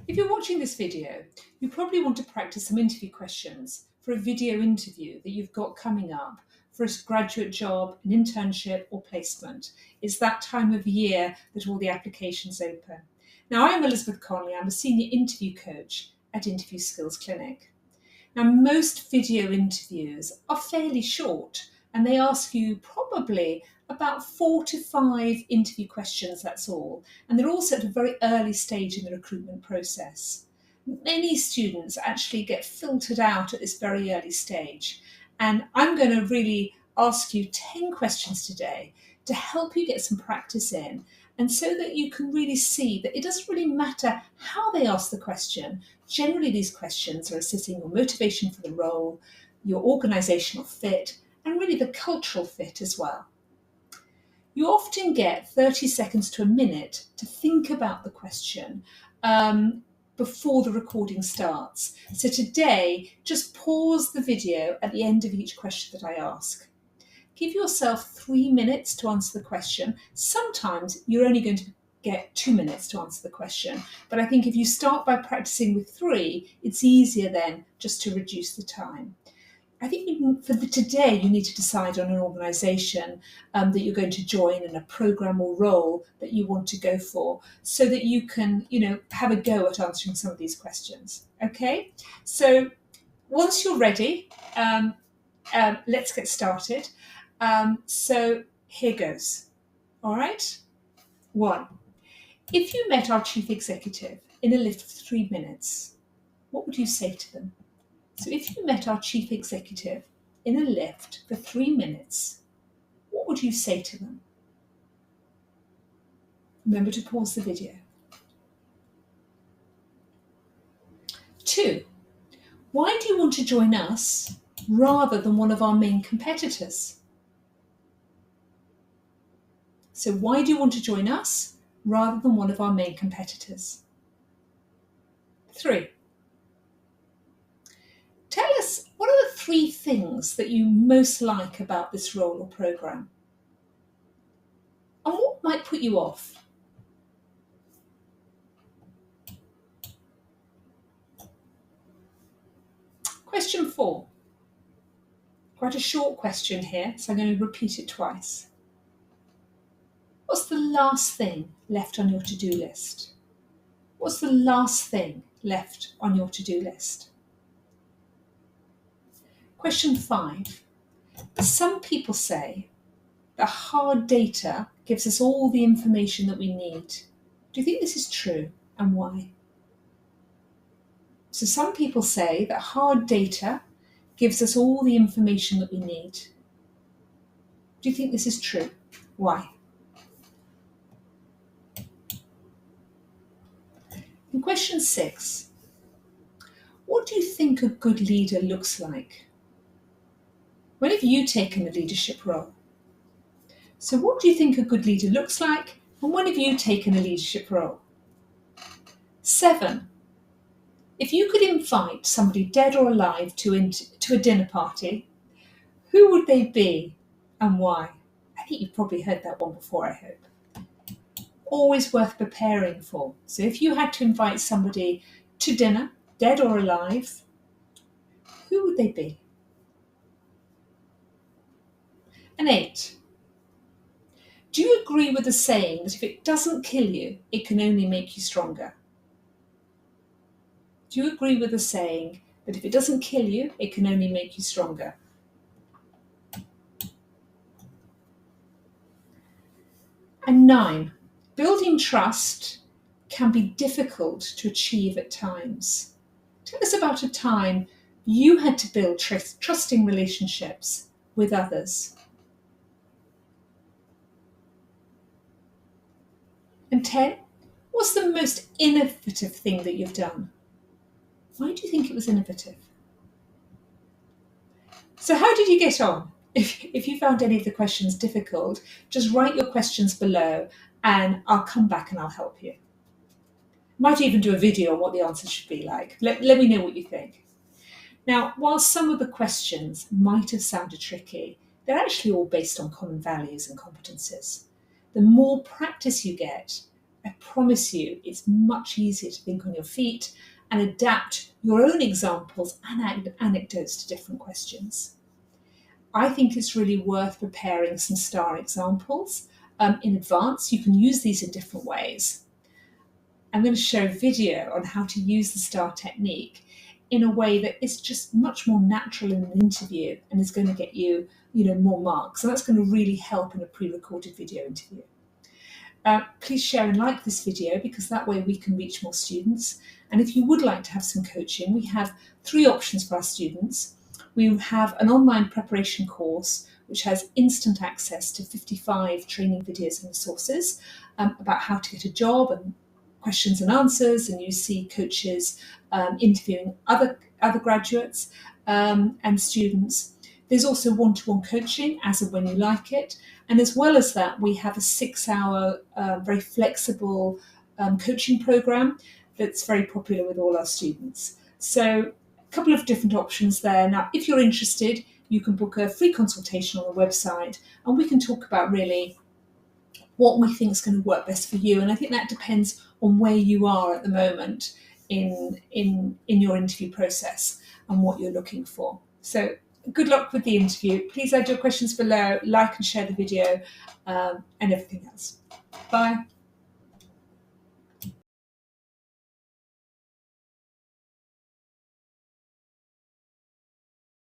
If you're watching this video, you probably want to practice some interview questions for a video interview that you've got coming up for a graduate job, an internship or placement. It's that time of year that all the applications open. Now, I'm Elizabeth Connolly. I'm a senior interview coach at Interview Skills Clinic. Now, most video interviews are fairly short and they ask you probably about 4 to 5 interview questions, that's all. And they're also at a very early stage in the recruitment process. Many students actually get filtered out at this very early stage. And I'm going to really ask you 10 questions today to help you get some practice in, and so that you can really see that it doesn't really matter how they ask the question. Generally, these questions are assessing your motivation for the role, your organisational fit, and really the cultural fit as well. You often get 30 seconds to a minute to think about the question before the recording starts. So today, just pause the video at the end of each question that I ask. Give yourself 3 minutes to answer the question. Sometimes you're only going to get 2 minutes to answer the question. But I think if you start by practicing with 3, it's easier then just to reduce the time. I think for today, you need to decide on an organisation that you're going to join and a programme or role that you want to go for, so that you can, have a go at answering some of these questions. Okay? So once you're ready, let's get started. So here goes. All right? 1. If you met our chief executive in a lift for 3 minutes, what would you say to them? So if you met our chief executive in a lift for 3 minutes, what would you say to them? Remember to pause the video. 2. Why do you want to join us rather than one of our main competitors? So why do you want to join us rather than one of our main competitors? 3. Tell us, what are the 3 things that you most like about this role or programme? And what might put you off? Question 4. Quite a short question here, so I'm going to repeat it twice. What's the last thing left on your to-do list? What's the last thing left on your to-do list? Question 5. Some people say that hard data gives us all the information that we need. Do you think this is true, and why? So some people say that hard data gives us all the information that we need. Do you think this is true? Why? And question 6. What do you think a good leader looks like? When have you taken a leadership role? So what do you think a good leader looks like, and when have you taken a leadership role? 7. If you could invite somebody dead or alive to a dinner party, who would they be and why? I think you've probably heard that one before, I hope. Always worth preparing for. So if you had to invite somebody to dinner, dead or alive, who would they be? And 8. Do you agree with the saying that if it doesn't kill you, it can only make you stronger? Do you agree with the saying that if it doesn't kill you, it can only make you stronger? And 9. Building trust can be difficult to achieve at times. Tell us about a time you had to build trusting relationships with others. And 10. What's the most innovative thing that you've done? Why do you think it was innovative? So how did you get on? If you found any of the questions difficult, just write your questions below and I'll come back and I'll help you. Might even do a video on what the answers should be like. Let me know what you think. Now, while some of the questions might have sounded tricky, they're actually all based on common values and competencies. The more practice you get, I promise you it's much easier to think on your feet and adapt your own examples and anecdotes to different questions. I think it's really worth preparing some STAR examples in advance. You can use these in different ways. I'm going to show a video on how to use the STAR technique in a way that is just much more natural in an interview and is going to get you, more marks. And that's going to really help in a pre-recorded video interview. Please share and like this video because that way we can reach more students. And if you would like to have some coaching, we have 3 options for our students. We have an online preparation course which has instant access to 55 training videos and resources about how to get a job and questions and answers, and you see coaches interviewing other graduates and students. There's also one-to-one coaching as and when you like it. And as well as that, we have a 6-hour, very flexible coaching program that's very popular with all our students. So a couple of different options there. Now, if you're interested, you can book a free consultation on the website and we can talk about really what we think is going to work best for you. And I think that depends on where you are at the moment in your interview process and what you're looking for. So good luck with the interview. Please add your questions below, like and share the video, and everything else. Bye.